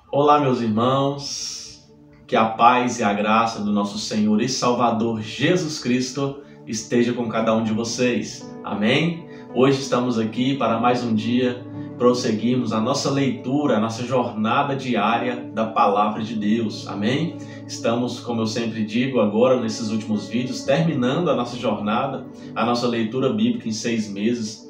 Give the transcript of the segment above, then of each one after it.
Olá, meus irmãos, que a paz e a graça do nosso Senhor e Salvador Jesus Cristo esteja com cada um de vocês. Amém? Hoje estamos aqui para mais um dia, prosseguimos a nossa leitura, a nossa jornada diária da Palavra de Deus. Amém? Estamos, como eu sempre digo agora, nesses últimos vídeos, terminando a nossa jornada, a nossa leitura bíblica em 6 meses.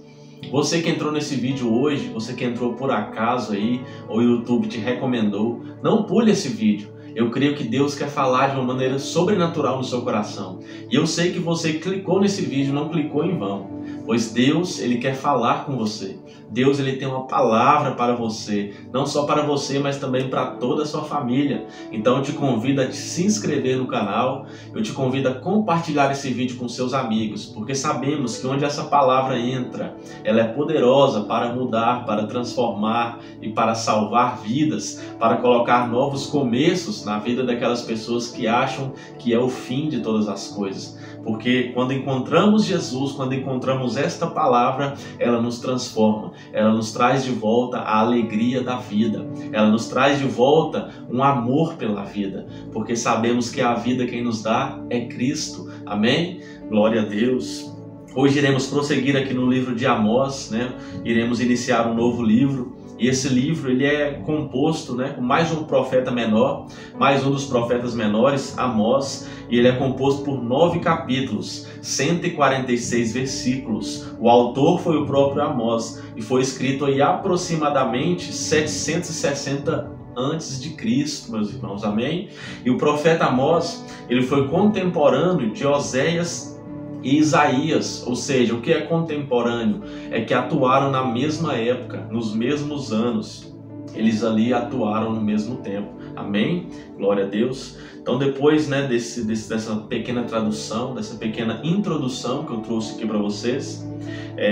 Você que entrou nesse vídeo hoje, você que entrou por acaso aí, ou o YouTube te recomendou, não pule esse vídeo. Eu creio que Deus quer falar de uma maneira sobrenatural no seu coração. E eu sei que você clicou nesse vídeo, não clicou em vão. Pois Deus, Ele quer falar com você. Deus, Ele tem uma palavra para você. Não só para você, mas também para toda a sua família. Então eu te convido a se inscrever no canal. Eu te convido a compartilhar esse vídeo com seus amigos. Porque sabemos que onde essa palavra entra, ela é poderosa para mudar, para transformar e para salvar vidas. Para colocar novos começos na vida daquelas pessoas que acham que é o fim de todas as coisas. Porque quando encontramos Jesus, quando encontramos esta palavra, ela nos transforma, ela nos traz de volta a alegria da vida, ela nos traz de volta um amor pela vida, porque sabemos que a vida quem nos dá é Cristo. Amém? Glória a Deus. Hoje iremos prosseguir aqui no livro de Amós, né? Iremos iniciar um novo livro. E esse livro ele é composto, né, com mais um profeta menor, mais um dos profetas menores, Amós, e ele é composto por 9 capítulos, 146 versículos. O autor foi o próprio Amós e foi escrito aí aproximadamente 760 antes de Cristo, meus irmãos, amém? E o profeta Amós, ele foi contemporâneo de Oséias e Isaías, ou seja, o que é contemporâneo? É que atuaram na mesma época, nos mesmos anos. Eles ali atuaram no mesmo tempo. Amém? Glória a Deus. Então depois, né, dessa pequena tradução, dessa pequena introdução que eu trouxe aqui para vocês,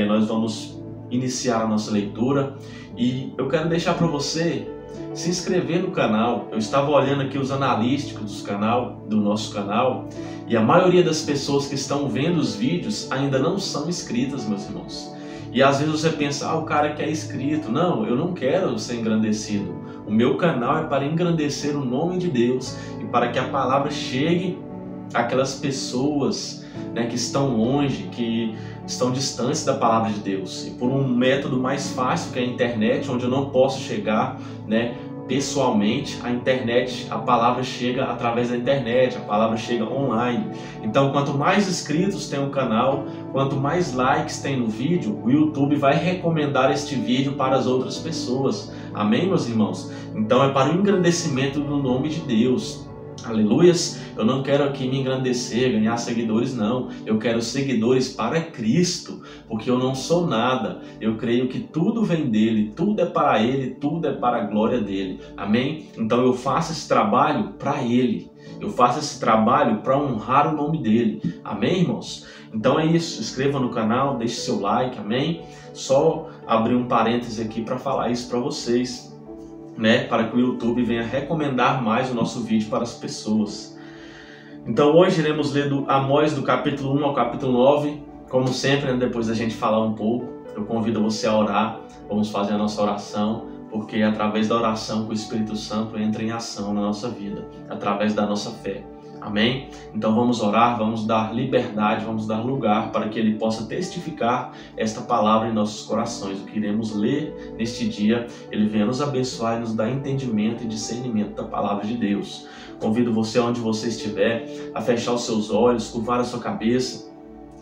nós vamos iniciar a nossa leitura. E eu quero deixar para você se inscrever no canal. Eu estava olhando aqui os analísticos do nosso canal, e a maioria das pessoas que estão vendo os vídeos ainda não são inscritas, meus irmãos. E às vezes você pensa, o cara que é inscrito. Não, eu não quero ser engrandecido. O meu canal é para engrandecer o nome de Deus e para que a palavra chegue àquelas pessoas, né, que estão longe, que estão distantes da palavra de Deus. E por um método mais fácil, que é a internet, onde eu não posso chegar, né, pessoalmente, a internet, a palavra chega através da internet, a palavra chega online. Então, quanto mais inscritos tem o canal, quanto mais likes tem no vídeo, o YouTube vai recomendar este vídeo para as outras pessoas. Amém, meus irmãos? Então, é para o engrandecimento do nome de Deus. Aleluias. Eu não quero aqui me engrandecer, ganhar seguidores, não. Eu quero seguidores para Cristo, porque eu não sou nada. Eu creio que tudo vem dele, tudo é para ele, tudo é para a glória dele. Amém? Então eu faço esse trabalho para ele. Eu faço esse trabalho para honrar o nome dele. Amém, irmãos? Então é isso. Inscreva no canal, deixe seu like, amém? Só abrir um parêntese aqui para falar isso para vocês, né, para que o YouTube venha recomendar mais o nosso vídeo para as pessoas. Então hoje iremos ler do Amós do capítulo 1 ao capítulo 9. Como sempre, né, depois da gente falar um pouco, eu convido você a orar. Vamos fazer a nossa oração, porque é através da oração que o Espírito Santo entra em ação na nossa vida, através da nossa fé. Amém? Então vamos orar, vamos dar liberdade, vamos dar lugar para que Ele possa testificar esta palavra em nossos corações. O que iremos ler neste dia, Ele venha nos abençoar e nos dar entendimento e discernimento da palavra de Deus. Convido você, onde você estiver, a fechar os seus olhos, curvar a sua cabeça,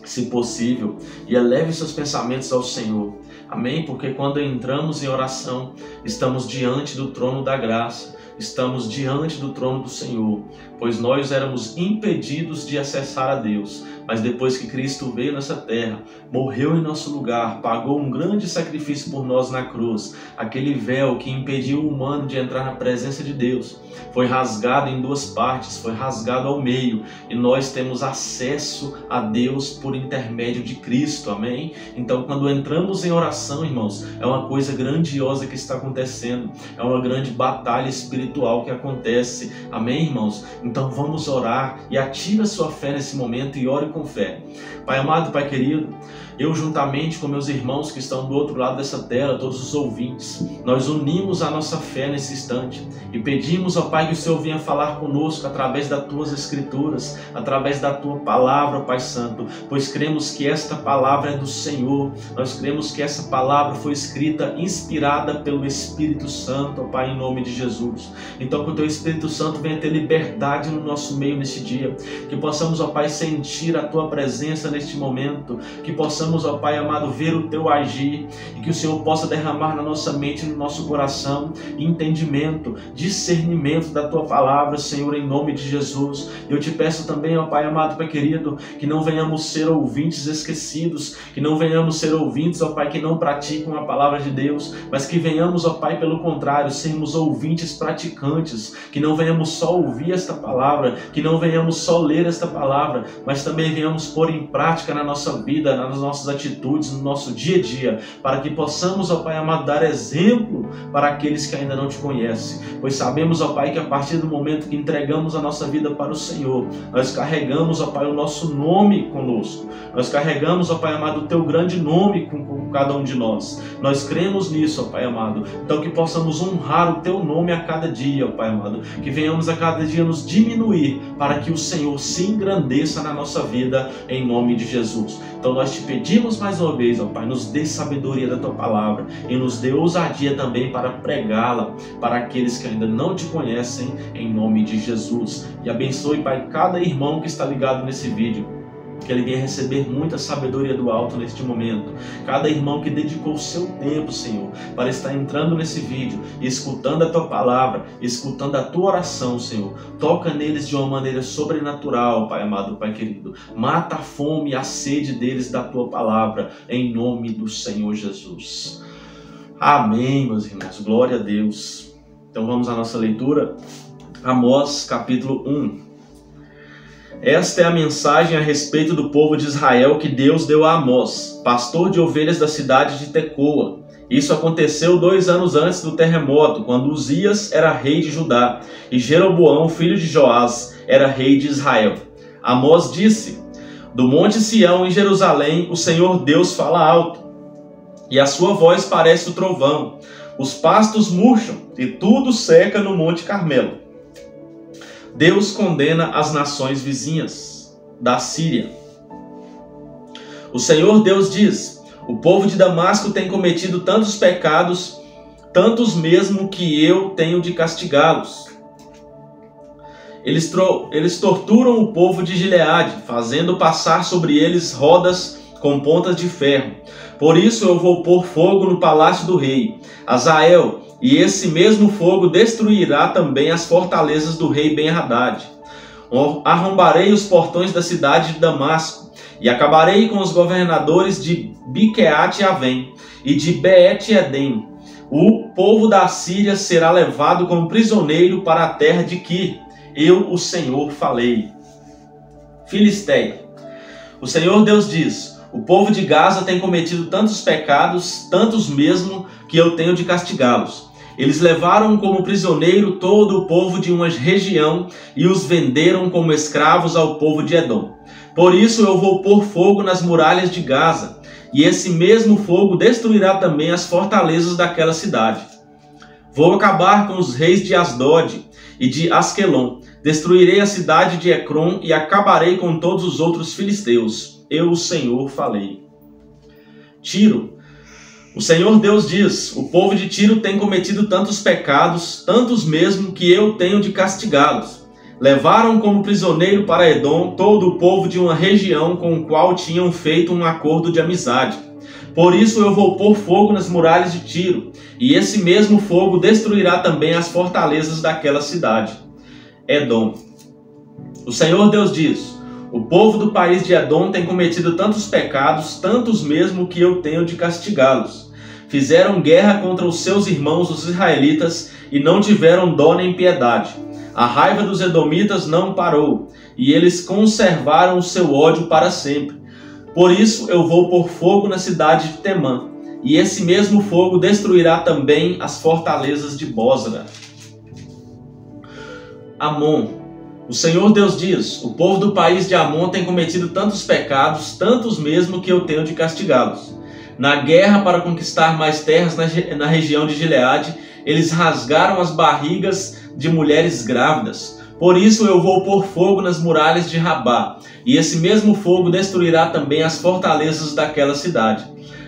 se possível, e eleve seus pensamentos ao Senhor. Amém? Porque quando entramos em oração, estamos diante do trono da graça. Estamos diante do trono do Senhor, pois nós éramos impedidos de acessar a Deus, mas depois que Cristo veio nessa terra, morreu em nosso lugar, pagou um grande sacrifício por nós na cruz, aquele véu que impediu o humano de entrar na presença de Deus, foi rasgado em 2 partes, foi rasgado ao meio, e nós temos acesso a Deus por intermédio de Cristo, amém? Então quando entramos em oração, irmãos, é uma coisa grandiosa que está acontecendo, é uma grande batalha espiritual que acontece, amém, irmãos? Então vamos orar e ative a sua fé nesse momento e ore com fé. Pai amado, Pai querido, eu juntamente com meus irmãos que estão do outro lado dessa tela, todos os ouvintes, nós unimos a nossa fé nesse instante e pedimos, ó Pai, que o Senhor venha falar conosco através das Tuas Escrituras, através da Tua Palavra, Pai Santo, pois cremos que esta palavra é do Senhor, nós cremos que essa palavra foi escrita, inspirada pelo Espírito Santo, ó Pai, em nome de Jesus. Então que o Teu Espírito Santo venha ter liberdade no nosso meio neste dia, que possamos, ó Pai, sentir a Tua presença neste momento, que possamos, ó Pai amado, ver o Teu agir e que o Senhor possa derramar na nossa mente, no nosso coração, entendimento, discernimento da Tua palavra, Senhor, em nome de Jesus. Eu te peço também, ó Pai amado, Pai querido, que não venhamos ser ouvintes esquecidos, que não venhamos ser ouvintes, ó Pai, que não praticam a palavra de Deus, mas que venhamos, ó Pai, pelo contrário, sermos ouvintes praticantes, que não venhamos só ouvir esta palavra, que não venhamos só ler esta palavra, mas também venhamos pôr em prática na nossa vida, nas nossas atitudes, no nosso dia a dia, para que possamos, ó Pai amado, dar exemplo para aqueles que ainda não te conhecem, pois sabemos, ó Pai, que a partir do momento que entregamos a nossa vida para o Senhor, nós carregamos, ó Pai, o nosso nome conosco, nós carregamos, ó Pai amado, o Teu grande nome com cada um de nós. Nós cremos nisso, ó Pai amado, então que possamos honrar o Teu nome a cada dia, ó Pai amado, que venhamos a cada dia nos diminuir para que o Senhor se engrandeça na nossa vida, em nome de Jesus. Então nós te pedimos mais uma vez, ó Pai, nos dê sabedoria da Tua palavra e nos dê ousadia também para pregá-la para aqueles que ainda não te conhecem, em nome de Jesus. E abençoe, Pai, cada irmão que está ligado nesse vídeo, que ele venha receber muita sabedoria do alto neste momento. Cada irmão que dedicou o seu tempo, Senhor, para estar entrando nesse vídeo, escutando a Tua palavra, escutando a Tua oração, Senhor, toca neles de uma maneira sobrenatural, Pai amado, Pai querido. Mata a fome e a sede deles da Tua palavra, em nome do Senhor Jesus. Amém, meus irmãos. Glória a Deus. Então vamos à nossa leitura. Amós, capítulo 1. Esta é a mensagem a respeito do povo de Israel que Deus deu a Amós, pastor de ovelhas da cidade de Tecoa. Isso aconteceu 2 anos antes do terremoto, quando Uzias era rei de Judá e Jeroboão, filho de Joás, era rei de Israel. Amós disse: do monte Sião, em Jerusalém, o Senhor Deus fala alto, e a sua voz parece o trovão. Os pastos murcham e tudo seca no monte Carmelo. Deus condena as nações vizinhas da Síria. O Senhor Deus diz: o povo de Damasco tem cometido tantos pecados, tantos mesmo que eu tenho de castigá-los. Eles torturam o povo de Gileade, fazendo passar sobre eles rodas com pontas de ferro. Por isso eu vou pôr fogo no palácio do rei Hazael, e esse mesmo fogo destruirá também as fortalezas do rei Ben-Hadad. Arrombarei os portões da cidade de Damasco, e acabarei com os governadores de Biqueate-Avém e de Bet-Edem. O povo da Síria será levado como prisioneiro para a terra de Quir. Eu, o Senhor, falei. Filisteia. O Senhor Deus diz: o povo de Gaza tem cometido tantos pecados, tantos mesmo, que eu tenho de castigá-los. Eles levaram como prisioneiro todo o povo de uma região e os venderam como escravos ao povo de Edom. Por isso eu vou pôr fogo nas muralhas de Gaza, e esse mesmo fogo destruirá também as fortalezas daquela cidade. Vou acabar com os reis de Asdod e de Asquelon. Destruirei a cidade de Ecrom e acabarei com todos os outros filisteus. Eu, o Senhor, falei. Tiro. O Senhor Deus diz: o povo de Tiro tem cometido tantos pecados, tantos mesmo, que eu tenho de castigá-los. Levaram como prisioneiro para Edom todo o povo de uma região com o qual tinham feito um acordo de amizade. Por isso eu vou pôr fogo nas muralhas de Tiro, e esse mesmo fogo destruirá também as fortalezas daquela cidade. Edom. O Senhor Deus diz: o povo do país de Edom tem cometido tantos pecados, tantos mesmo, que eu tenho de castigá-los. Fizeram guerra contra os seus irmãos, os israelitas, e não tiveram dó nem piedade. A raiva dos edomitas não parou, e eles conservaram o seu ódio para sempre. Por isso eu vou pôr fogo na cidade de Temã, e esse mesmo fogo destruirá também as fortalezas de Bosra. Amon. O Senhor Deus diz: o povo do país de Amon tem cometido tantos pecados, tantos mesmo, que eu tenho de castigá-los. Na guerra para conquistar mais terras na região de Gileade, eles rasgaram as barrigas de mulheres grávidas. Por isso eu vou pôr fogo nas muralhas de Rabá, e esse mesmo fogo destruirá também as fortalezas daquela cidade.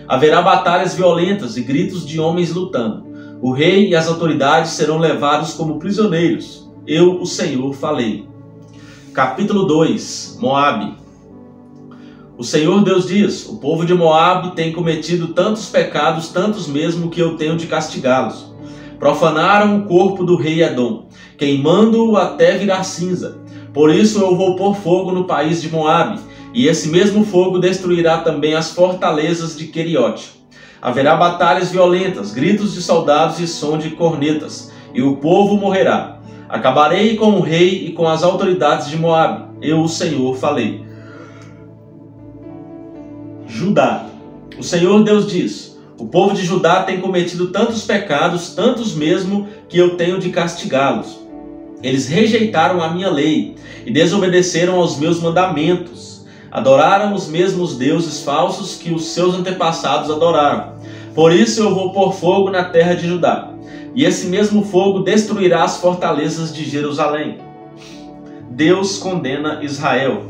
Haverá batalhas violentas e gritos de homens lutando. O rei e as autoridades serão levados como prisioneiros. Eu, o Senhor, falei. Capítulo 2. Moabe. O Senhor Deus diz: o povo de Moabe tem cometido tantos pecados, tantos mesmo, que eu tenho de castigá-los. Profanaram o corpo do rei Edom, queimando-o até virar cinza. Por isso eu vou pôr fogo no país de Moabe, e esse mesmo fogo destruirá também as fortalezas de Queriote. Haverá batalhas violentas, gritos de soldados e som de cornetas, e o povo morrerá. Acabarei com o rei e com as autoridades de Moabe. Eu, o Senhor, falei. Judá. O Senhor Deus diz: o povo de Judá tem cometido tantos pecados, tantos mesmo, que eu tenho de castigá-los. Eles rejeitaram a minha lei e desobedeceram aos meus mandamentos. Adoraram os mesmos deuses falsos que os seus antepassados adoraram. Por isso eu vou pôr fogo na terra de Judá, e esse mesmo fogo destruirá as fortalezas de Jerusalém. Deus condena Israel.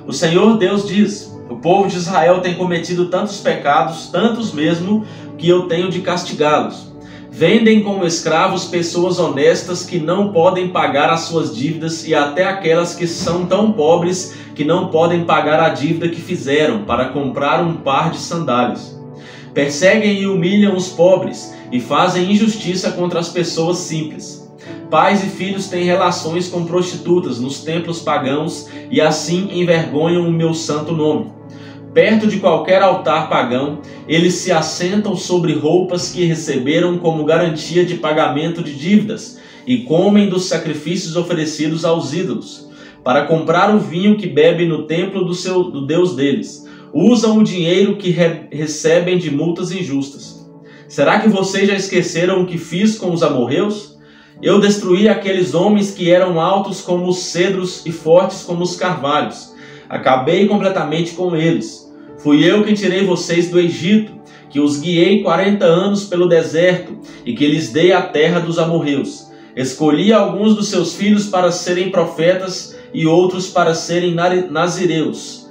O Senhor Deus diz: o povo de Israel tem cometido tantos pecados, tantos mesmo, que eu tenho de castigá-los. Vendem como escravos pessoas honestas que não podem pagar as suas dívidas, e até aquelas que são tão pobres que não podem pagar a dívida que fizeram para comprar um par de sandálias. Perseguem e humilham os pobres e fazem injustiça contra as pessoas simples. Pais e filhos têm relações com prostitutas nos templos pagãos e assim envergonham o meu santo nome. Perto de qualquer altar pagão, eles se assentam sobre roupas que receberam como garantia de pagamento de dívidas e comem dos sacrifícios oferecidos aos ídolos, para comprar o vinho que bebem no templo do Deus deles. Usam o dinheiro que recebem de multas injustas. Será que vocês já esqueceram o que fiz com os amorreus? Eu destruí aqueles homens que eram altos como os cedros e fortes como os carvalhos. Acabei completamente com eles. Fui eu quem tirei vocês do Egito, que os guiei 40 anos pelo deserto e que lhes dei a terra dos amorreus. Escolhi alguns dos seus filhos para serem profetas e outros para serem nazireus.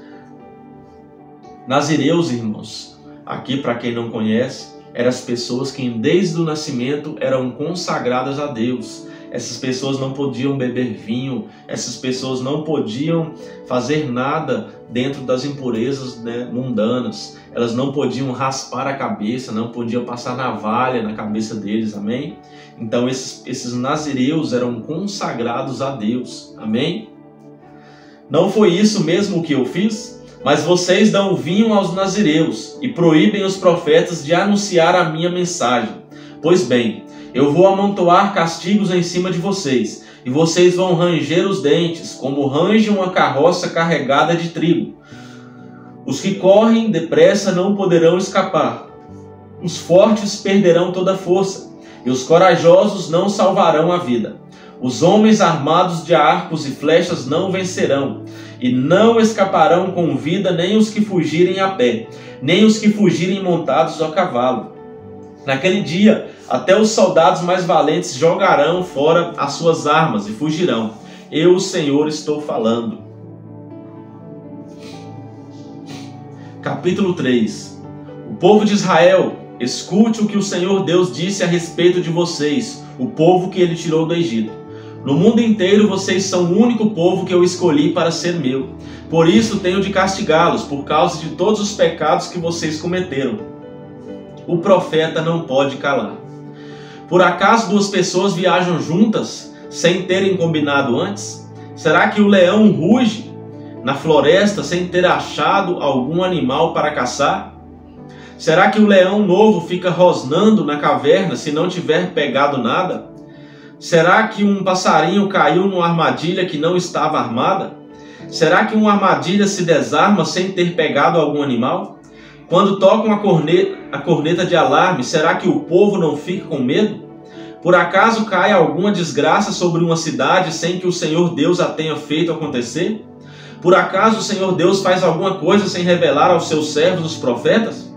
Nazireus, irmãos, aqui para quem não conhece, eram as pessoas que desde o nascimento eram consagradas a Deus. Essas pessoas não podiam beber vinho, essas pessoas não podiam fazer nada dentro das impurezas, mundanas. Elas não podiam raspar a cabeça, não podiam passar navalha na cabeça deles, amém? Então esses nazireus eram consagrados a Deus, amém? Não foi isso mesmo que eu fiz? Mas vocês dão vinho aos nazireus e proíbem os profetas de anunciar a minha mensagem. Pois bem, eu vou amontoar castigos em cima de vocês, e vocês vão ranger os dentes, como range uma carroça carregada de trigo. Os que correm depressa não poderão escapar. Os fortes perderão toda a força, e os corajosos não salvarão a vida. Os homens armados de arcos e flechas não vencerão, e não escaparão com vida nem os que fugirem a pé, nem os que fugirem montados a cavalo. Naquele dia, até os soldados mais valentes jogarão fora as suas armas e fugirão. Eu, o Senhor, estou falando. Capítulo 3. O povo de Israel, escute o que o Senhor Deus disse a respeito de vocês, o povo que ele tirou do Egito. No mundo inteiro vocês são o único povo que eu escolhi para ser meu. Por isso tenho de castigá-los por causa de todos os pecados que vocês cometeram. O profeta não pode calar. Por acaso duas pessoas viajam juntas sem terem combinado antes? Será que o leão ruge na floresta sem ter achado algum animal para caçar? Será que o leão novo fica rosnando na caverna se não tiver pegado nada? Será que um passarinho caiu numa armadilha que não estava armada? Será que uma armadilha se desarma sem ter pegado algum animal? Quando tocam a corneta de alarme, será que o povo não fica com medo? Por acaso cai alguma desgraça sobre uma cidade sem que o Senhor Deus a tenha feito acontecer? Por acaso o Senhor Deus faz alguma coisa sem revelar aos seus servos, os profetas?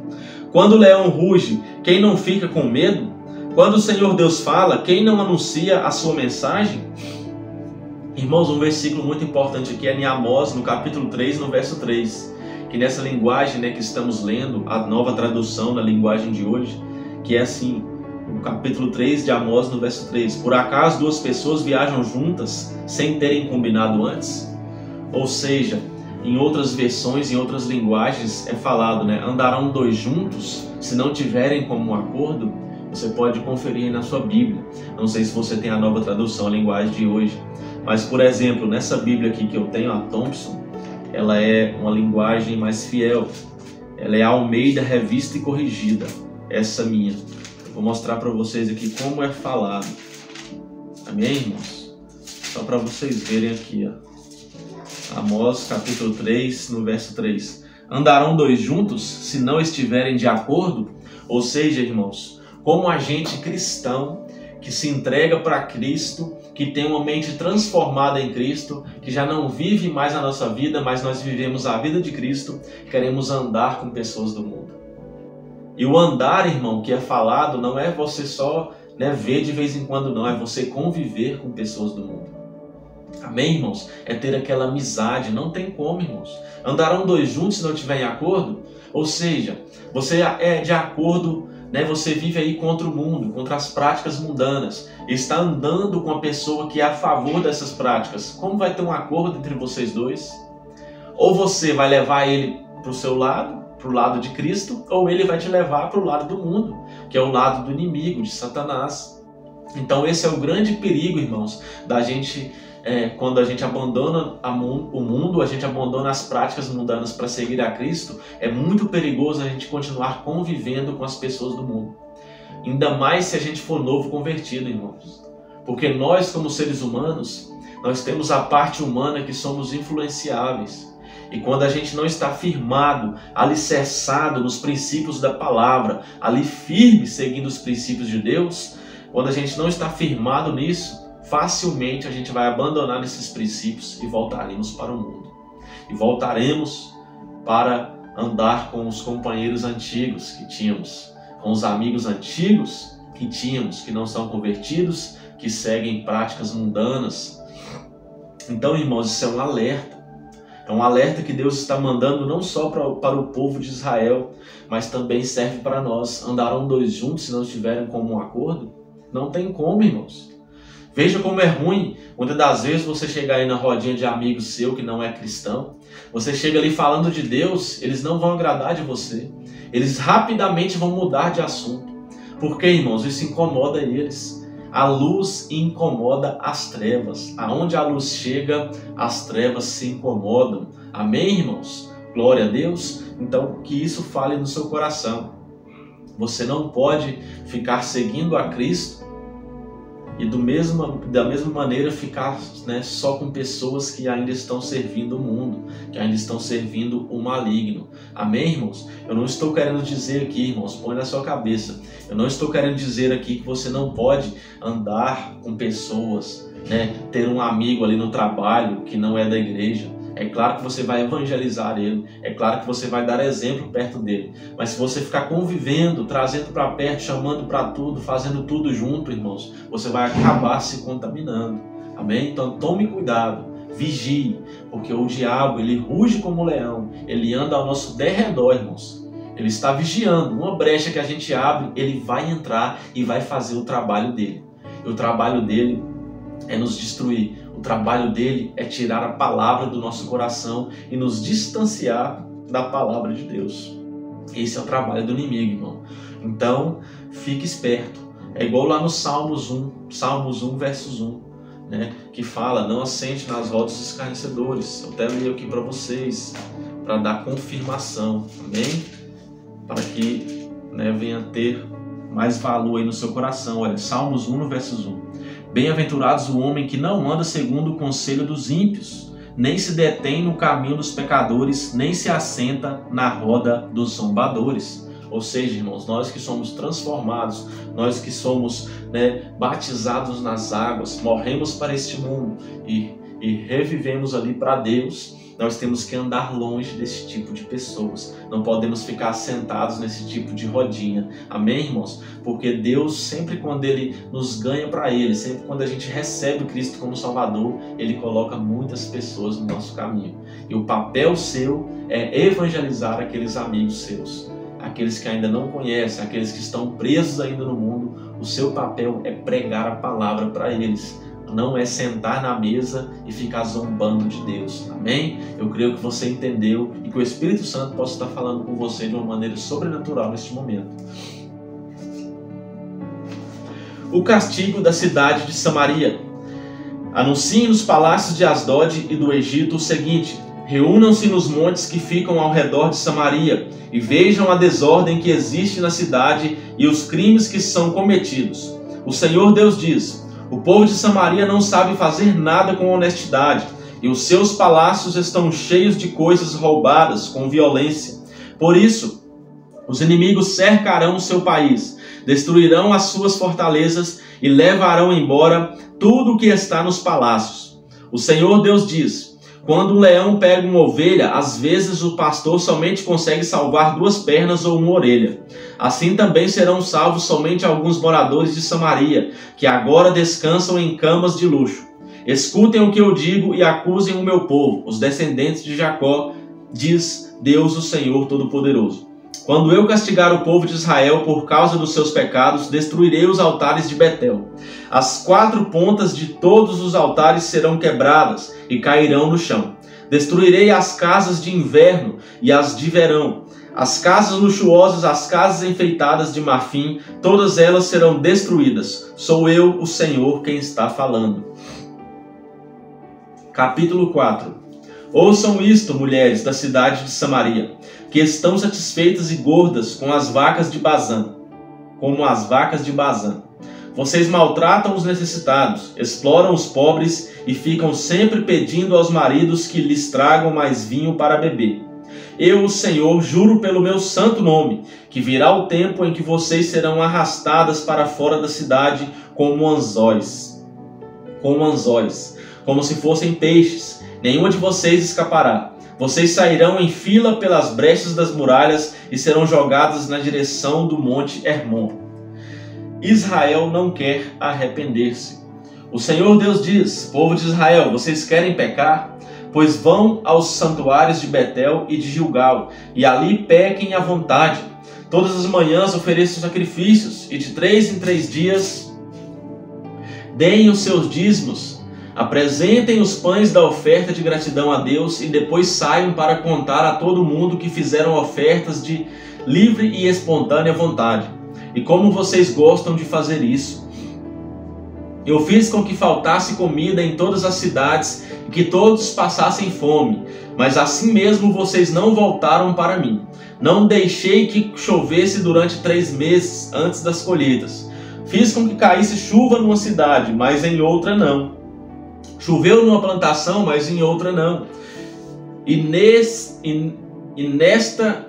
Quando o leão ruge, quem não fica com medo? Quando o Senhor Deus fala, quem não anuncia a sua mensagem? Irmãos, um versículo muito importante aqui é em Amós, no capítulo 3, no verso 3. Que nessa linguagem, que estamos lendo, a nova tradução na linguagem de hoje, que é assim, o capítulo 3 de Amós, no verso 3. Por acaso duas pessoas viajam juntas sem terem combinado antes? Ou seja, em outras versões, em outras linguagens, é falado, andarão dois juntos se não tiverem como um acordo? Você pode conferir aí na sua Bíblia. Não sei se você tem a nova tradução, a linguagem de hoje. Mas, por exemplo, nessa Bíblia aqui que eu tenho, a Thompson, ela é uma linguagem mais fiel. Ela é a Almeida Revista e Corrigida. Essa minha. Eu vou mostrar para vocês aqui como é falado. Amém, irmãos? Só para vocês verem aqui, ó. Amós, capítulo 3, no verso 3. Andarão dois juntos se não estiverem de acordo? Ou seja, irmãos, como agente cristão que se entrega para Cristo, que tem uma mente transformada em Cristo, que já não vive mais a nossa vida, mas nós vivemos a vida de Cristo, queremos andar com pessoas do mundo. E o andar, irmão, que é falado, não é você só ver de vez em quando, não, é você conviver com pessoas do mundo. Amém, irmãos? É ter aquela amizade, não tem como, irmãos. Andarão dois juntos se não estiver em acordo? Ou seja, você é de acordo, você vive aí contra o mundo, contra as práticas mundanas, está andando com a pessoa que é a favor dessas práticas. Como vai ter um acordo entre vocês dois? Ou você vai levar ele para o seu lado, para o lado de Cristo, ou ele vai te levar para o lado do mundo, que é o lado do inimigo, de Satanás. Então esse é o grande perigo, irmãos, da gente... quando a gente abandona o mundo, a gente abandona as práticas mundanas para seguir a Cristo, é muito perigoso a gente continuar convivendo com as pessoas do mundo. Ainda mais se a gente for novo convertido, irmãos. Porque nós, como seres humanos, nós temos a parte humana que somos influenciáveis. E quando a gente não está firmado, alicerçado nos princípios da palavra, ali firme seguindo os princípios de Deus, quando a gente não está firmado nisso, facilmente a gente vai abandonar esses princípios e voltaremos para o mundo. E voltaremos para andar com os companheiros antigos que tínhamos, com os amigos antigos que tínhamos, que não são convertidos, que seguem práticas mundanas. Então, irmãos, isso é um alerta. É um alerta que Deus está mandando não só para o povo de Israel, mas também serve para nós. Andarão dois juntos se não estiverem como um acordo? Não tem como, irmãos. Veja como é ruim, muitas das vezes você chegar aí na rodinha de amigos seu que não é cristão, você chega ali falando de Deus, eles não vão agradar de você, eles rapidamente vão mudar de assunto. Por quê, irmãos? Isso incomoda eles. A luz incomoda as trevas. Aonde a luz chega, as trevas se incomodam. Amém, irmãos? Glória a Deus. Então, que isso fale no seu coração. Você não pode ficar seguindo a Cristo e da mesma maneira ficar só com pessoas que ainda estão servindo o mundo, que ainda estão servindo o maligno. Amém, irmãos? Eu não estou querendo dizer aqui, irmãos, põe na sua cabeça, eu não estou querendo dizer aqui que você não pode andar com pessoas, ter um amigo ali no trabalho que não é da igreja. É claro que você vai evangelizar ele, é claro que você vai dar exemplo perto dele, mas se você ficar convivendo, trazendo para perto, chamando para tudo, fazendo tudo junto, irmãos, você vai acabar se contaminando. Amém? Então tome cuidado, vigie, porque o diabo, ele ruge como um leão, ele anda ao nosso derredor, irmãos. Ele está vigiando, uma brecha que a gente abre, ele vai entrar e vai fazer o trabalho dele. E o trabalho dele é nos destruir. O trabalho dele é tirar a palavra do nosso coração e nos distanciar da palavra de Deus. Esse é o trabalho do inimigo, irmão. Então, fique esperto. É igual lá no Salmos 1, versos 1, que fala, não assente nas rodas dos escarnecedores. Eu até leio aqui para vocês, para dar confirmação, amém? Para que venha ter mais valor aí no seu coração. Olha, Salmos 1, versos 1. Bem-aventurados o homem que não anda segundo o conselho dos ímpios, nem se detém no caminho dos pecadores, nem se assenta na roda dos zombadores. Ou seja, irmãos, nós que somos transformados, nós que somos, batizados nas águas, morremos para este mundo e revivemos ali para Deus, nós temos que andar longe desse tipo de pessoas. Não podemos ficar sentados nesse tipo de rodinha. Amém, irmãos? Porque Deus, sempre quando Ele nos ganha para Ele, sempre quando a gente recebe Cristo como Salvador, Ele coloca muitas pessoas no nosso caminho. E o papel seu é evangelizar aqueles amigos seus, aqueles que ainda não conhecem, aqueles que estão presos ainda no mundo. O seu papel é pregar a palavra para eles. Não é sentar na mesa e ficar zombando de Deus. Amém? Eu creio que você entendeu e que o Espírito Santo possa estar falando com você de uma maneira sobrenatural neste momento. O castigo da cidade de Samaria. Anunciem nos palácios de Asdod e do Egito o seguinte: reúnam-se nos montes que ficam ao redor de Samaria e vejam a desordem que existe na cidade e os crimes que são cometidos. O Senhor Deus diz: o povo de Samaria não sabe fazer nada com honestidade, e os seus palácios estão cheios de coisas roubadas com violência. Por isso, os inimigos cercarão o seu país, destruirão as suas fortalezas e levarão embora tudo o que está nos palácios. O Senhor Deus diz: quando um leão pega uma ovelha, às vezes o pastor somente consegue salvar 2 pernas ou 1 orelha. Assim também serão salvos somente alguns moradores de Samaria, que agora descansam em camas de luxo. Escutem o que eu digo e acusem o meu povo, os descendentes de Jacó, diz Deus, o Senhor Todo-Poderoso. Quando eu castigar o povo de Israel por causa dos seus pecados, destruirei os altares de Betel. As 4 pontas de todos os altares serão quebradas e cairão no chão. Destruirei as casas de inverno e as de verão. As casas luxuosas, as casas enfeitadas de marfim, todas elas serão destruídas. Sou eu, o Senhor, quem está falando. Capítulo 4. Ouçam isto, mulheres da cidade de Samaria, que estão satisfeitas e gordas com as vacas de Bazã, como as vacas de Bazã. Vocês maltratam os necessitados, exploram os pobres e ficam sempre pedindo aos maridos que lhes tragam mais vinho para beber. Eu, o Senhor, juro pelo meu santo nome, que virá o tempo em que vocês serão arrastadas para fora da cidade como anzóis, como se fossem peixes. Nenhuma de vocês escapará. Vocês sairão em fila pelas brechas das muralhas e serão jogadas na direção do monte Hermon. Israel não quer arrepender-se. O Senhor Deus diz: povo de Israel, vocês querem pecar? Pois vão aos santuários de Betel e de Gilgal, e ali pequem à vontade. Todas as manhãs ofereçam sacrifícios, e de 3 em 3 dias deem os seus dízimos. Apresentem os pães da oferta de gratidão a Deus e depois saiam para contar a todo mundo que fizeram ofertas de livre e espontânea vontade. E como vocês gostam de fazer isso? Eu fiz com que faltasse comida em todas as cidades e que todos passassem fome, mas assim mesmo vocês não voltaram para mim. Não deixei que chovesse durante 3 meses antes das colheitas. Fiz com que caísse chuva numa cidade, mas em outra não. Choveu numa plantação, mas em outra não. E nesta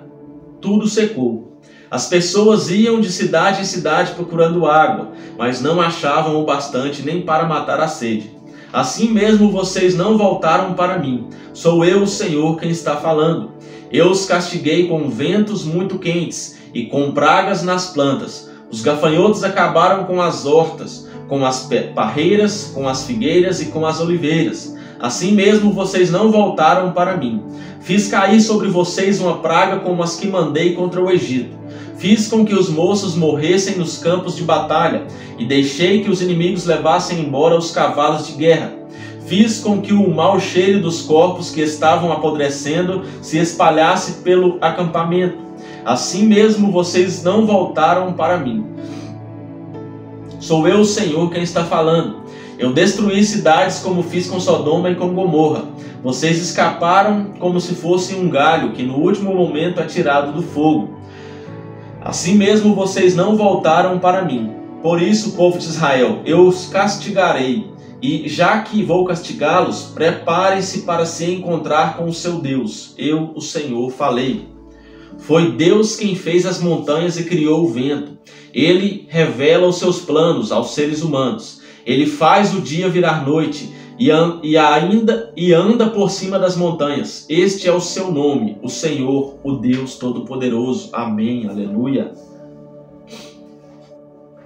tudo secou. As pessoas iam de cidade em cidade procurando água, mas não achavam o bastante nem para matar a sede. Assim mesmo vocês não voltaram para mim. Sou eu, o Senhor, quem está falando. Eu os castiguei com ventos muito quentes e com pragas nas plantas. Os gafanhotos acabaram com as hortas, com as parreiras, com as figueiras e com as oliveiras. Assim mesmo vocês não voltaram para mim. Fiz cair sobre vocês uma praga como as que mandei contra o Egito. Fiz com que os moços morressem nos campos de batalha e deixei que os inimigos levassem embora os cavalos de guerra. Fiz com que o mau cheiro dos corpos que estavam apodrecendo se espalhasse pelo acampamento. Assim mesmo vocês não voltaram para mim. Sou eu, o Senhor, quem está falando. Eu destruí cidades como fiz com Sodoma e com Gomorra. Vocês escaparam como se fosse um galho que no último momento é tirado do fogo. Assim mesmo vocês não voltaram para mim. Por isso, povo de Israel, eu os castigarei. E já que vou castigá-los, preparem-se para se encontrar com o seu Deus. Eu, o Senhor, falei. Foi Deus quem fez as montanhas e criou o vento. Ele revela os seus planos aos seres humanos. Ele faz o dia virar noite e anda por cima das montanhas. Este é o seu nome, o Senhor, o Deus Todo-Poderoso. Amém, aleluia.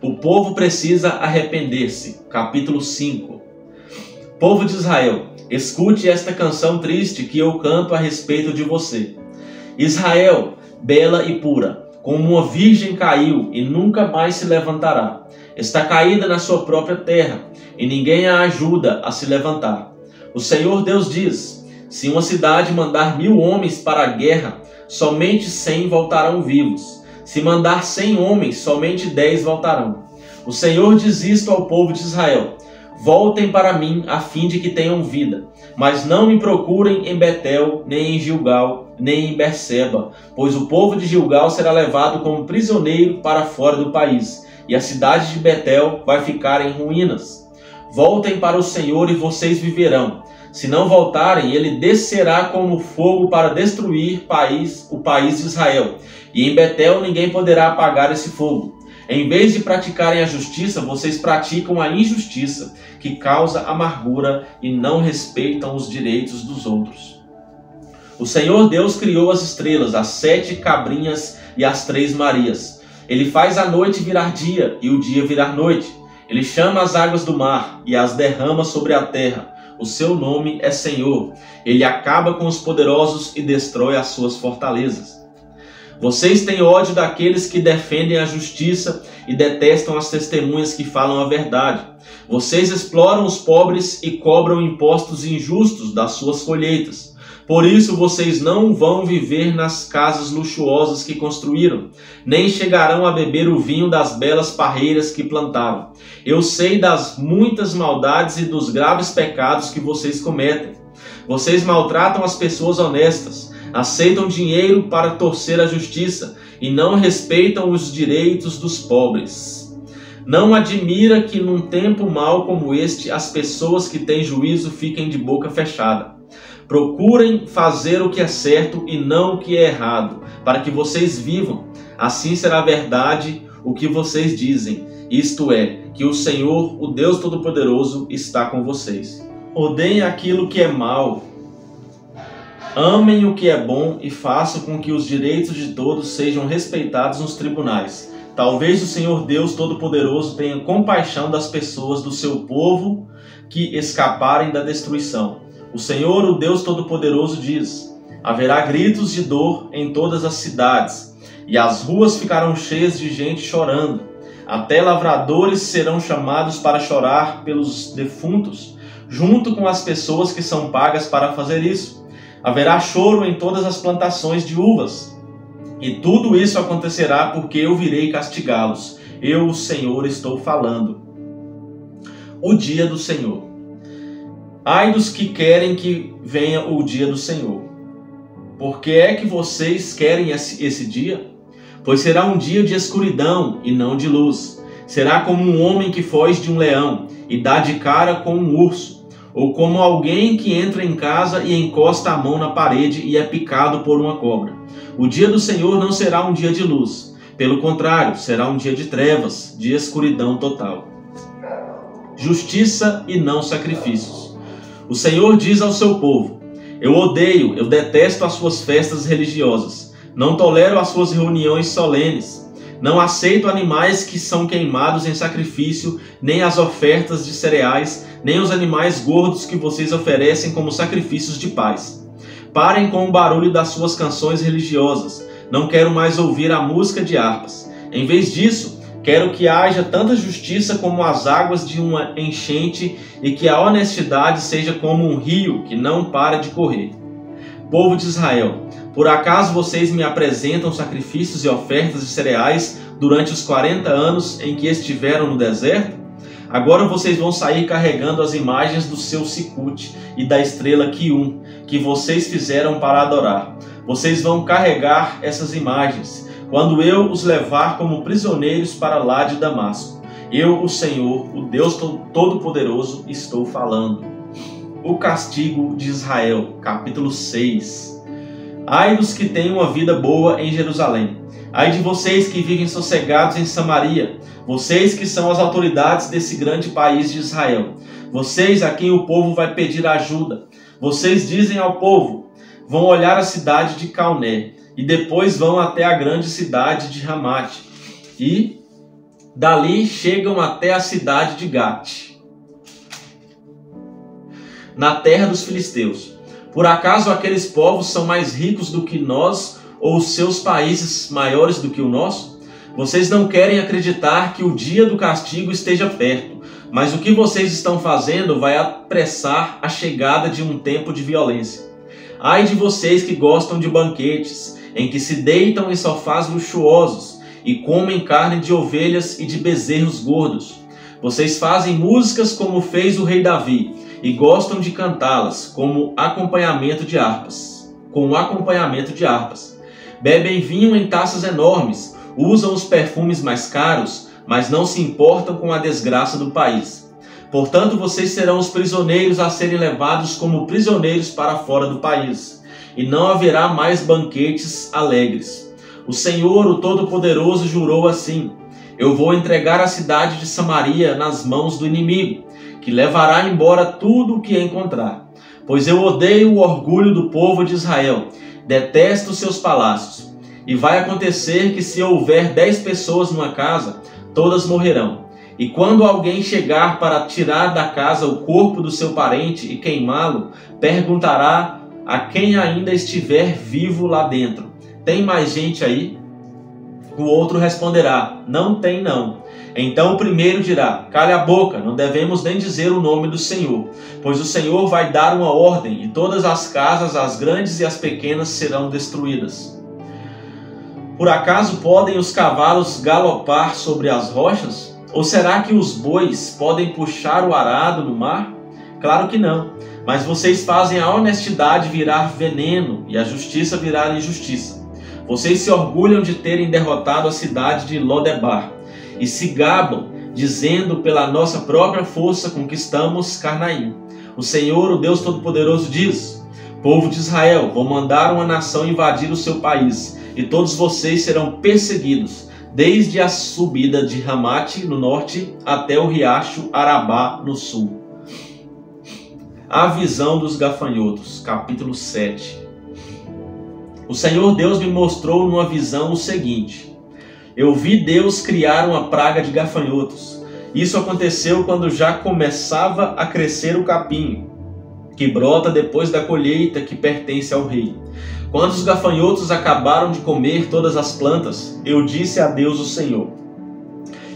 O povo precisa arrepender-se. Capítulo 5. Povo de Israel, escute esta canção triste que eu canto a respeito de você. Israel, bela e pura, como uma virgem caiu e nunca mais se levantará. Está caída na sua própria terra, e ninguém a ajuda a se levantar. O Senhor Deus diz: se uma cidade mandar 1000 homens para a guerra, somente 100 voltarão vivos. Se mandar 100 homens, somente 10 voltarão. O Senhor diz isto ao povo de Israel: voltem para mim, a fim de que tenham vida. Mas não me procurem em Betel, nem em Gilgal, nem em Berseba, pois o povo de Gilgal será levado como prisioneiro para fora do país, e a cidade de Betel vai ficar em ruínas. Voltem para o Senhor e vocês viverão. Se não voltarem, ele descerá como fogo para destruir o país de Israel, e em Betel ninguém poderá apagar esse fogo. Em vez de praticarem a justiça, vocês praticam a injustiça, que causa amargura, e não respeitam os direitos dos outros. O Senhor Deus criou as estrelas, as 7 cabrinhas e as 3 Marias. Ele faz a noite virar dia e o dia virar noite. Ele chama as águas do mar e as derrama sobre a terra. O seu nome é Senhor. Ele acaba com os poderosos e destrói as suas fortalezas. Vocês têm ódio daqueles que defendem a justiça e detestam as testemunhas que falam a verdade. Vocês exploram os pobres e cobram impostos injustos das suas colheitas. Por isso vocês não vão viver nas casas luxuosas que construíram, nem chegarão a beber o vinho das belas parreiras que plantaram. Eu sei das muitas maldades e dos graves pecados que vocês cometem. Vocês maltratam as pessoas honestas, aceitam dinheiro para torcer a justiça e não respeitam os direitos dos pobres. Não admira que num tempo mau como este, as pessoas que têm juízo fiquem de boca fechada. Procurem fazer o que é certo e não o que é errado, para que vocês vivam. Assim será verdade o que vocês dizem, isto é, que o Senhor, o Deus Todo-Poderoso, está com vocês. Odeiem aquilo que é mal, amem o que é bom e façam com que os direitos de todos sejam respeitados nos tribunais. Talvez o Senhor Deus Todo-Poderoso tenha compaixão das pessoas do seu povo que escaparem da destruição. O Senhor, o Deus Todo-Poderoso, diz: haverá gritos de dor em todas as cidades, e as ruas ficarão cheias de gente chorando. Até lavradores serão chamados para chorar pelos defuntos, junto com as pessoas que são pagas para fazer isso. Haverá choro em todas as plantações de uvas. E tudo isso acontecerá porque eu virei castigá-los. Eu, o Senhor, estou falando. O dia do Senhor. Ai dos que querem que venha o dia do Senhor. Por que é que vocês querem esse dia? Pois será um dia de escuridão e não de luz. Será como um homem que foge de um leão e dá de cara com um urso. Ou como alguém que entra em casa e encosta a mão na parede e é picado por uma cobra. O dia do Senhor não será um dia de luz. Pelo contrário, será um dia de trevas, de escuridão total. Justiça e não sacrifícios. O Senhor diz ao seu povo: eu detesto as suas festas religiosas. Não tolero as suas reuniões solenes. Não aceito animais que são queimados em sacrifício, nem as ofertas de cereais, nem os animais gordos que vocês oferecem como sacrifícios de paz. Parem com o barulho das suas canções religiosas. Não quero mais ouvir a música de harpas. Em vez disso, quero que haja tanta justiça como as águas de uma enchente e que a honestidade seja como um rio que não para de correr. Povo de Israel, por acaso vocês me apresentam sacrifícios e ofertas de cereais durante os 40 anos em que estiveram no deserto? Agora vocês vão sair carregando as imagens do seu Siquute e da estrela Quium, que vocês fizeram para adorar. Vocês vão carregar essas imagens quando eu os levar como prisioneiros para lá de Damasco. Eu, o Senhor, o Deus Todo-Poderoso, estou falando. O castigo de Israel, capítulo 6. Ai dos que têm uma vida boa em Jerusalém. Ai de vocês que vivem sossegados em Samaria, vocês que são as autoridades desse grande país de Israel. Vocês a quem o povo vai pedir ajuda. Vocês dizem ao povo, vão olhar a cidade de Calné, e depois vão até a grande cidade de Ramate, e dali chegam até a cidade de Gate, na terra dos filisteus. Por acaso aqueles povos são mais ricos do que nós, ou os seus países maiores do que o nosso? Vocês não querem acreditar que o dia do castigo esteja perto, mas o que vocês estão fazendo vai apressar a chegada de um tempo de violência. Ai de vocês que gostam de banquetes, em que se deitam em sofás luxuosos e comem carne de ovelhas e de bezerros gordos. Vocês fazem músicas como fez o rei Davi, e gostam de cantá-las como acompanhamento de harpas. Bebem vinho em taças enormes, usam os perfumes mais caros, mas não se importam com a desgraça do país. Portanto, vocês serão os prisioneiros a serem levados como prisioneiros para fora do país, e não haverá mais banquetes alegres. O Senhor, o Todo-Poderoso, jurou assim: eu vou entregar a cidade de Samaria nas mãos do inimigo, que levará embora tudo o que encontrar. Pois eu odeio o orgulho do povo de Israel, detesto seus palácios. E vai acontecer que se houver 10 pessoas numa casa, todas morrerão. E quando alguém chegar para tirar da casa o corpo do seu parente e queimá-lo, perguntará a quem ainda estiver vivo lá dentro: tem mais gente aí? O outro responderá: não tem não. Então o primeiro dirá: cale a boca, não devemos nem dizer o nome do Senhor, pois o Senhor vai dar uma ordem, e todas as casas, as grandes e as pequenas, serão destruídas. Por acaso podem os cavalos galopar sobre as rochas? Ou será que os bois podem puxar o arado no mar? Claro que não, mas vocês fazem a honestidade virar veneno e a justiça virar injustiça. Vocês se orgulham de terem derrotado a cidade de Lodebar, e se gabam, dizendo: pela nossa própria força conquistamos Carnaim. O Senhor, o Deus Todo-Poderoso, diz: povo de Israel, vou mandar uma nação invadir o seu país, e todos vocês serão perseguidos, desde a subida de Ramate no norte até o riacho Arabá no sul. A visão dos gafanhotos, capítulo 7. O Senhor Deus me mostrou numa visão o seguinte: eu vi Deus criar uma praga de gafanhotos. Isso aconteceu quando já começava a crescer o capim, que brota depois da colheita que pertence ao rei. Quando os gafanhotos acabaram de comer todas as plantas, eu disse a Deus, o Senhor: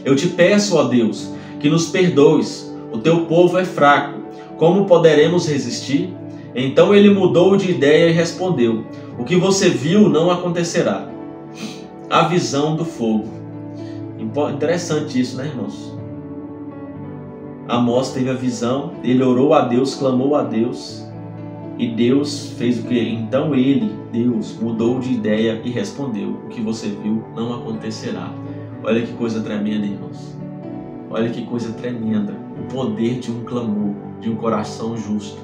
eu te peço, ó Deus, que nos perdoes. O teu povo é fraco. Como poderemos resistir? Então ele mudou de ideia e respondeu: o que você viu não acontecerá. A visão do fogo. Interessante isso, né, irmãos? Amós teve a visão, ele orou a Deus, clamou a Deus, e Deus fez o que? Então Deus, mudou de ideia e respondeu: o que você viu não acontecerá. Olha que coisa tremenda, irmãos. Olha que coisa tremenda. O poder de um clamor, de um coração justo.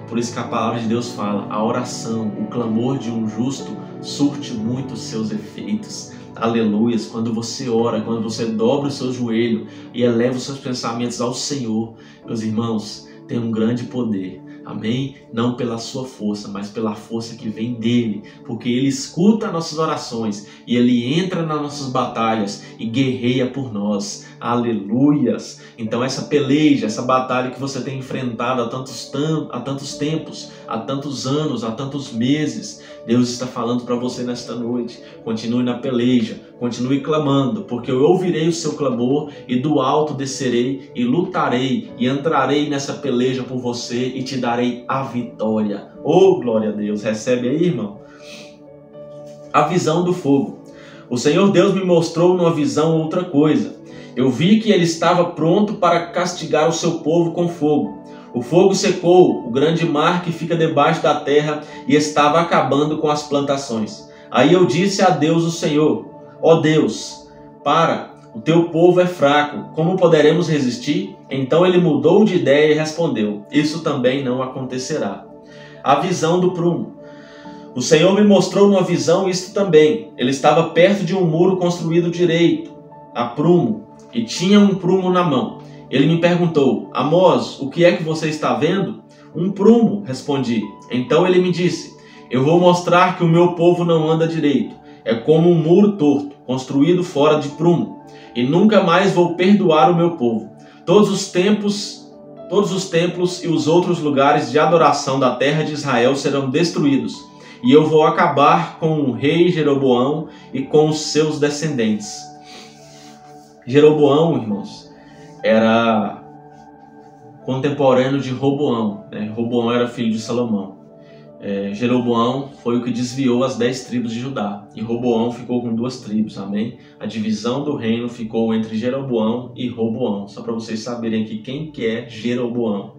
Por isso que a palavra de Deus fala: a oração, o clamor de um justo surte muito os seus efeitos. Aleluias. Quando você ora, quando você dobra o seu joelho e eleva os seus pensamentos ao Senhor, meus irmãos, tem um grande poder. Amém? Não pela sua força, mas pela força que vem dele, porque ele escuta nossas orações e ele entra nas nossas batalhas e guerreia por nós. Aleluias! Então essa peleja, essa batalha que você tem enfrentado há tantos tempos, há tantos anos, há tantos meses, Deus está falando para você nesta noite: continue na peleja, continue clamando, porque eu ouvirei o seu clamor e do alto descerei e lutarei e entrarei nessa peleja por você e te darei a vitória. Oh, glória a Deus! Recebe aí, irmão. A visão do fogo. O Senhor Deus me mostrou numa visão outra coisa. Eu vi que ele estava pronto para castigar o seu povo com fogo. O fogo secou o grande mar que fica debaixo da terra e estava acabando com as plantações. Aí eu disse a Deus, o Senhor: ó Deus, o teu povo é fraco, como poderemos resistir? Então ele mudou de ideia e respondeu: isso também não acontecerá. A visão do prumo. O Senhor me mostrou numa visão isto também. Ele estava perto de um muro construído direito, a prumo, e tinha um prumo na mão. Ele me perguntou: Amós, o que é que você está vendo? Um prumo, respondi. Então ele me disse: eu vou mostrar que o meu povo não anda direito. É como um muro torto, construído fora de prumo. E nunca mais vou perdoar o meu povo. Todos os templos e os outros lugares de adoração da terra de Israel serão destruídos. E eu vou acabar com o rei Jeroboão e com os seus descendentes. Jeroboão, irmãos, era contemporâneo de Roboão, né? Roboão era filho de Salomão. Jeroboão foi o que desviou as 10 tribos de Judá. E Roboão ficou com 2 tribos, amém? A divisão do reino ficou entre Jeroboão e Roboão. Só para vocês saberem aqui quem que é Jeroboão.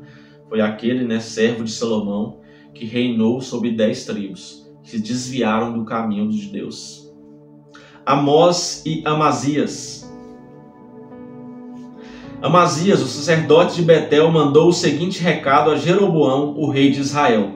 Foi aquele, né, servo de Salomão, que reinou sobre 10 tribos, que se desviaram do caminho de Deus. Amós e Amazias. Amazias, o sacerdote de Betel, mandou o seguinte recado a Jeroboão, o rei de Israel: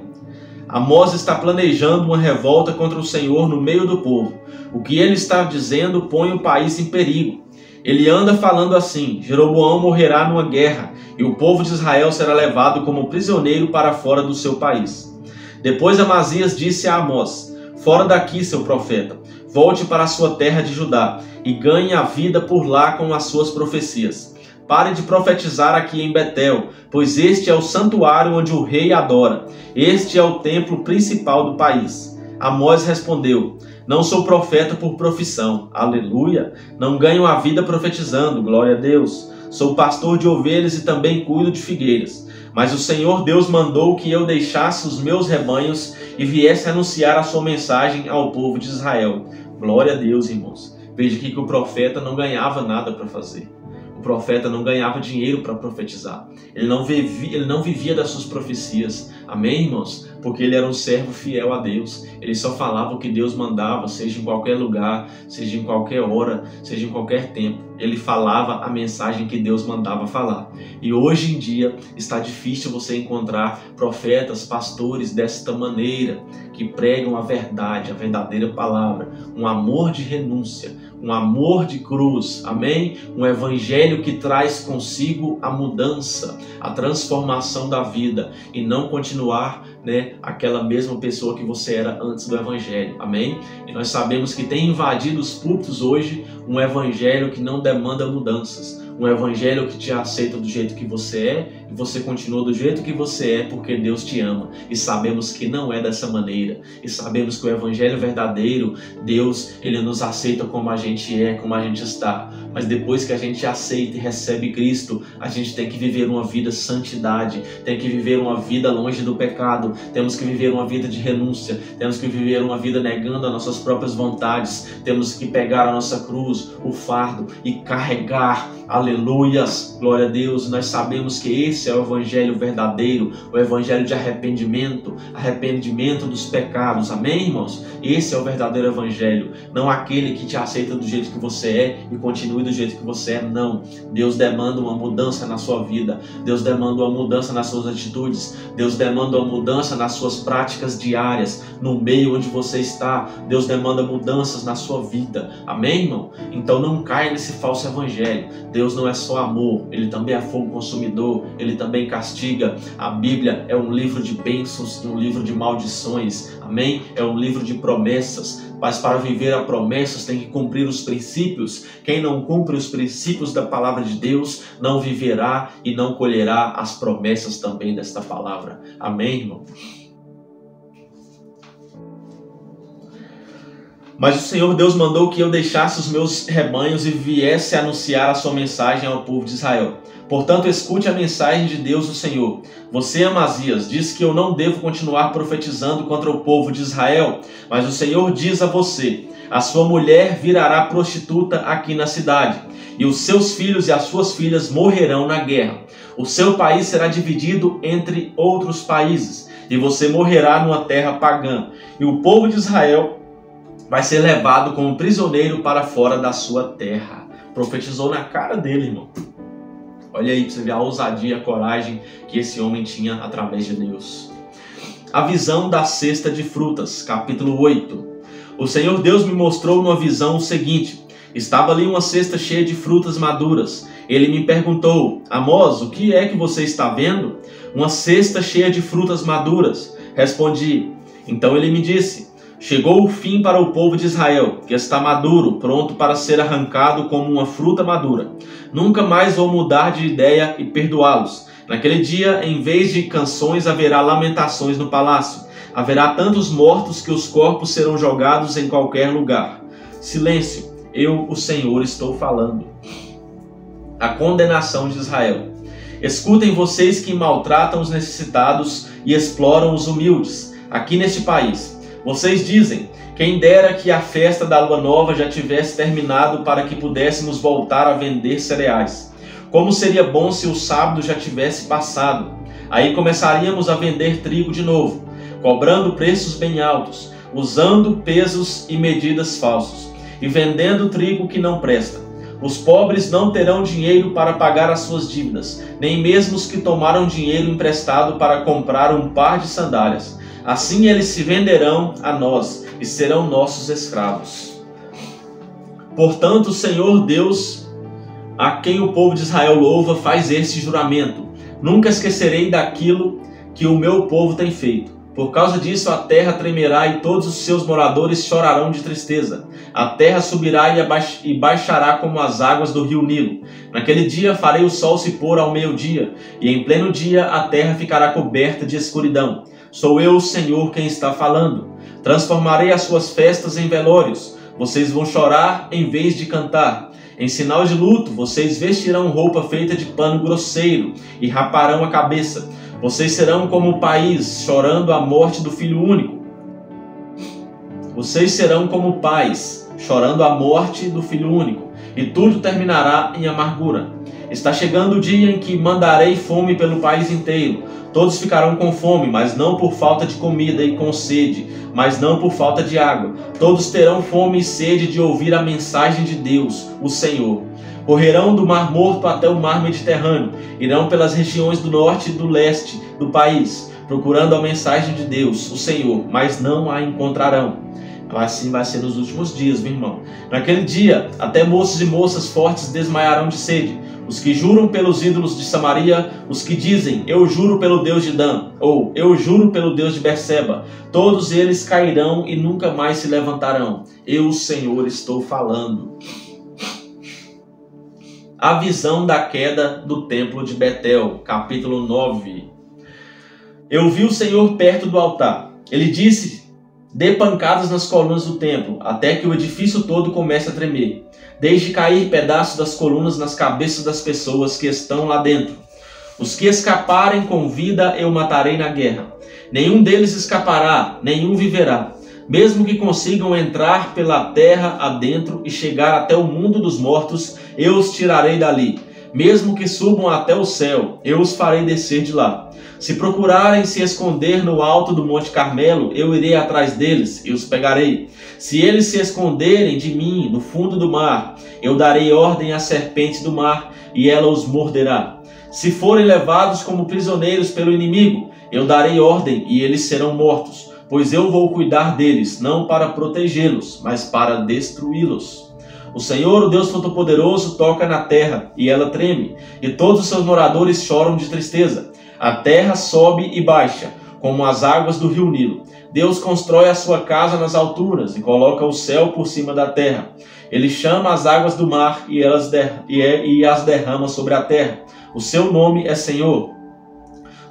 Amós está planejando uma revolta contra o Senhor no meio do povo. O que ele está dizendo põe o país em perigo. Ele anda falando assim: Jeroboão morrerá numa guerra e o povo de Israel será levado como prisioneiro para fora do seu país. Depois Amazias disse a Amós: fora daqui, seu profeta, volte para a sua terra de Judá e ganhe a vida por lá com as suas profecias. Pare de profetizar aqui em Betel, pois este é o santuário onde o rei adora. Este é o templo principal do país. Amós respondeu: não sou profeta por profissão. Aleluia! Não ganho a vida profetizando. Glória a Deus! Sou pastor de ovelhas e também cuido de figueiras. Mas o Senhor Deus mandou que eu deixasse os meus rebanhos e viesse anunciar a sua mensagem ao povo de Israel. Glória a Deus, irmãos. Veja aqui que o profeta não ganhava nada para fazer. O profeta não ganhava dinheiro para profetizar. Ele não vivia das suas profecias. Amém, irmãos? Porque ele era um servo fiel a Deus. Ele só falava o que Deus mandava, seja em qualquer lugar, seja em qualquer hora, seja em qualquer tempo. Ele falava a mensagem que Deus mandava falar. E hoje em dia está difícil você encontrar profetas, pastores desta maneira, que pregam a verdade, a verdadeira palavra, um amor de renúncia, um amor de cruz, amém? Um evangelho que traz consigo a mudança, a transformação da vida e não continuar, né, aquela mesma pessoa que você era antes do evangelho, amém? E nós sabemos que tem invadido os púlpitos hoje um evangelho que não demanda mudanças, um evangelho que te aceita do jeito que você é e você continua do jeito que você é porque Deus te ama. E sabemos que não é dessa maneira. E sabemos que o evangelho verdadeiro, Deus, ele nos aceita como a gente é, como a gente está. Mas depois que a gente aceita e recebe Cristo, a gente tem que viver uma vida de santidade, tem que viver uma vida longe do pecado, temos que viver uma vida de renúncia, temos que viver uma vida negando as nossas próprias vontades, temos que pegar a nossa cruz, o fardo e carregar. Aleluias, glória a Deus. Nós sabemos que esse é o evangelho verdadeiro, o evangelho de arrependimento, arrependimento dos pecados, amém, irmãos? Esse é o verdadeiro evangelho, não aquele que te aceita do jeito que você é e continue do jeito que você é, não. Deus demanda uma mudança na sua vida, Deus demanda uma mudança nas suas atitudes, Deus demanda uma mudança nas suas práticas diárias, no meio onde você está, Deus demanda mudanças na sua vida, amém, irmão? Então não caia nesse falso evangelho. Deus não é só amor, Ele também é fogo consumidor, Ele também castiga. A Bíblia é um livro de bênçãos e um livro de maldições, amém? É um livro de promessas, mas para viver a promessas tem que cumprir os princípios. Quem não cumpre os princípios da palavra de Deus não viverá e não colherá as promessas também desta palavra, amém, irmão? Mas o Senhor Deus mandou que eu deixasse os meus rebanhos e viesse anunciar a sua mensagem ao povo de Israel. Portanto, escute a mensagem de Deus, o Senhor. Você, Amazias, diz que eu não devo continuar profetizando contra o povo de Israel, mas o Senhor diz a você: a sua mulher virará prostituta aqui na cidade, e os seus filhos e as suas filhas morrerão na guerra. O seu país será dividido entre outros países, e você morrerá numa terra pagã. E o povo de Israel vai ser levado como prisioneiro para fora da sua terra. Profetizou na cara dele, irmão. Olha aí para você ver a ousadia, a coragem que esse homem tinha através de Deus. A visão da cesta de frutas, capítulo 8. O Senhor Deus me mostrou numa visão o seguinte: estava ali uma cesta cheia de frutas maduras. Ele me perguntou: Amós, o que é que você está vendo? Uma cesta cheia de frutas maduras. Respondi. Então ele me disse: chegou o fim para o povo de Israel, que está maduro, pronto para ser arrancado como uma fruta madura. Nunca mais vou mudar de ideia e perdoá-los. Naquele dia, em vez de canções, haverá lamentações no palácio. Haverá tantos mortos que os corpos serão jogados em qualquer lugar. Silêncio, eu, o Senhor, estou falando. A condenação de Israel. Escutem vocês que maltratam os necessitados e exploram os humildes, aqui neste país. Vocês dizem: quem dera que a festa da lua nova já tivesse terminado para que pudéssemos voltar a vender cereais. Como seria bom se o sábado já tivesse passado. Aí começaríamos a vender trigo de novo, cobrando preços bem altos, usando pesos e medidas falsos, e vendendo trigo que não presta. Os pobres não terão dinheiro para pagar as suas dívidas, nem mesmo os que tomaram dinheiro emprestado para comprar um par de sandálias. Assim eles se venderão a nós e serão nossos escravos. Portanto, o Senhor Deus, a quem o povo de Israel louva, faz este juramento: nunca esquecerei daquilo que o meu povo tem feito. Por causa disso a terra tremerá e todos os seus moradores chorarão de tristeza. A terra subirá e baixará como as águas do rio Nilo. Naquele dia farei o sol se pôr ao meio-dia, e em pleno dia a terra ficará coberta de escuridão. Sou eu, o Senhor, quem está falando. Transformarei as suas festas em velórios. Vocês vão chorar em vez de cantar. Em sinal de luto, vocês vestirão roupa feita de pano grosseiro e raparão a cabeça. Vocês serão como o país, chorando a morte do filho único. Vocês serão como pais, chorando a morte do filho único, e tudo terminará em amargura. Está chegando o dia em que mandarei fome pelo país inteiro. Todos ficarão com fome, mas não por falta de comida, e com sede, mas não por falta de água. Todos terão fome e sede de ouvir a mensagem de Deus, o Senhor. Correrão do Mar Morto até o Mar Mediterrâneo, irão pelas regiões do norte e do leste do país, procurando a mensagem de Deus, o Senhor, mas não a encontrarão. Assim vai ser nos últimos dias, meu irmão. Naquele dia, até moços e moças fortes desmaiarão de sede. Os que juram pelos ídolos de Samaria, os que dizem: eu juro pelo Deus de Dan, ou eu juro pelo Deus de Berseba, todos eles cairão e nunca mais se levantarão. Eu, o Senhor, estou falando. A visão da queda do templo de Betel, capítulo 9. Eu vi o Senhor perto do altar. Ele disse: dê pancadas nas colunas do templo, até que o edifício todo comece a tremer. Deixe cair pedaços das colunas nas cabeças das pessoas que estão lá dentro. Os que escaparem com vida eu matarei na guerra. Nenhum deles escapará, nenhum viverá. Mesmo que consigam entrar pela terra adentro e chegar até o mundo dos mortos, eu os tirarei dali. Mesmo que subam até o céu, eu os farei descer de lá. Se procurarem se esconder no alto do Monte Carmelo, eu irei atrás deles e os pegarei. Se eles se esconderem de mim no fundo do mar, eu darei ordem à serpente do mar e ela os morderá. Se forem levados como prisioneiros pelo inimigo, eu darei ordem e eles serão mortos, pois eu vou cuidar deles, não para protegê-los, mas para destruí-los. O Senhor, o Deus Todo-Poderoso, toca na terra e ela treme, e todos os seus moradores choram de tristeza. A terra sobe e baixa, como as águas do rio Nilo. Deus constrói a sua casa nas alturas e coloca o céu por cima da terra. Ele chama as águas do mar e as derrama sobre a terra. O seu nome é Senhor.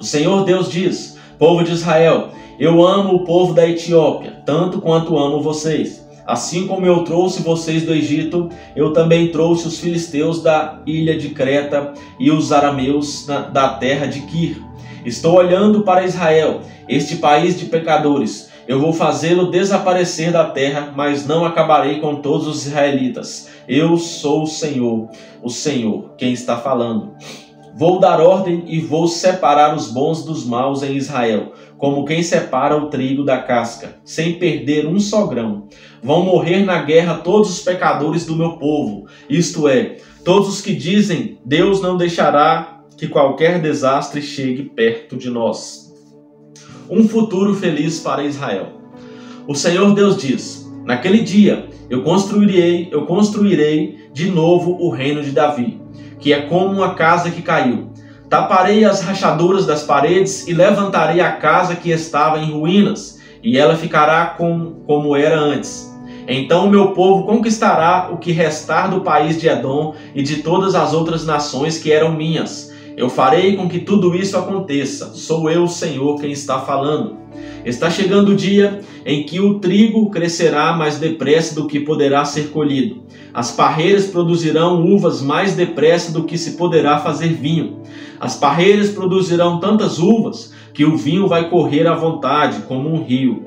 O Senhor Deus diz: povo de Israel, eu amo o povo da Etiópia, tanto quanto amo vocês. Assim como eu trouxe vocês do Egito, eu também trouxe os filisteus da ilha de Creta e os arameus da terra de Quir. Estou olhando para Israel, este país de pecadores. Eu vou fazê-lo desaparecer da terra, mas não acabarei com todos os israelitas. Eu sou o Senhor, quem está falando. Vou dar ordem e vou separar os bons dos maus em Israel, como quem separa o trigo da casca, sem perder um só grão. Vão morrer na guerra todos os pecadores do meu povo, isto é, todos os que dizem: Deus não deixará que qualquer desastre chegue perto de nós. um futuro feliz para Israel. O Senhor Deus diz: naquele dia eu construirei de novo o reino de Davi, que é como uma casa que caiu. Taparei as rachaduras das paredes e levantarei a casa que estava em ruínas, e ela ficará como era antes. Então o meu povo conquistará o que restar do país de Edom e de todas as outras nações que eram minhas. Eu farei com que tudo isso aconteça. Sou eu, o Senhor, quem está falando. Está chegando o dia em que o trigo crescerá mais depressa do que poderá ser colhido. As parreiras produzirão uvas mais depressa do que se poderá fazer vinho. As parreiras produzirão tantas uvas que o vinho vai correr à vontade, como um rio.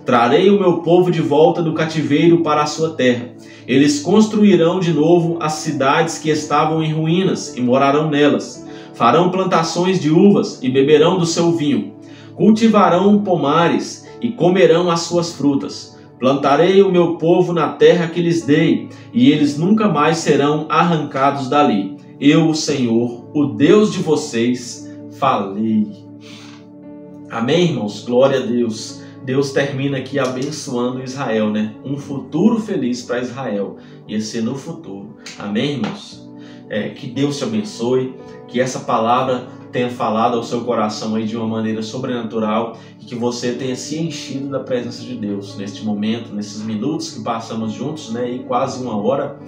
Trarei o meu povo de volta do cativeiro para a sua terra. Eles construirão de novo as cidades que estavam em ruínas e morarão nelas. Farão plantações de uvas e beberão do seu vinho. Cultivarão pomares e comerão as suas frutas. Plantarei o meu povo na terra que lhes dei, e eles nunca mais serão arrancados dali. Eu, o Senhor, o Deus de vocês, falei. Amém, irmãos? Glória a Deus. Deus termina aqui abençoando Israel, né? Um futuro feliz para Israel. Ia ser no futuro. Amém, irmãos? Que Deus te abençoe, que essa palavra tenha falado ao seu coração aí de uma maneira sobrenatural e que você tenha se enchido da presença de Deus neste momento, nesses minutos que passamos juntos, né? E quase uma hora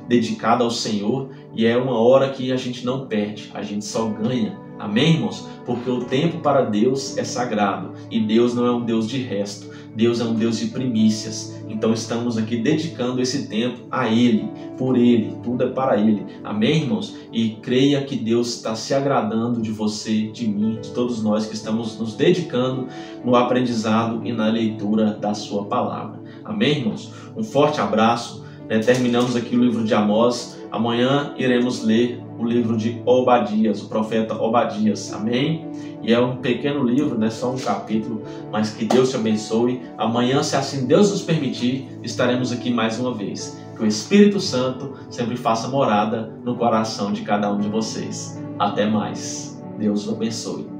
dedicada ao Senhor, e é uma hora que a gente não perde, a gente só ganha. Amém, irmãos? Porque o tempo para Deus é sagrado e Deus não é um Deus de resto, Deus é um Deus de primícias. Então estamos aqui dedicando esse tempo a Ele, por Ele, tudo é para Ele. Amém, irmãos? E creia que Deus está se agradando de você, de mim, de todos nós que estamos nos dedicando no aprendizado e na leitura da sua palavra. Amém, irmãos? Um forte abraço. Terminamos aqui o livro de Amós. Amanhã iremos ler o livro de Obadias, o profeta Obadias. Amém? E é um pequeno livro, né? Só um capítulo, mas que Deus te abençoe. Amanhã, se assim Deus nos permitir, estaremos aqui mais uma vez. Que o Espírito Santo sempre faça morada no coração de cada um de vocês. Até mais. Deus o abençoe.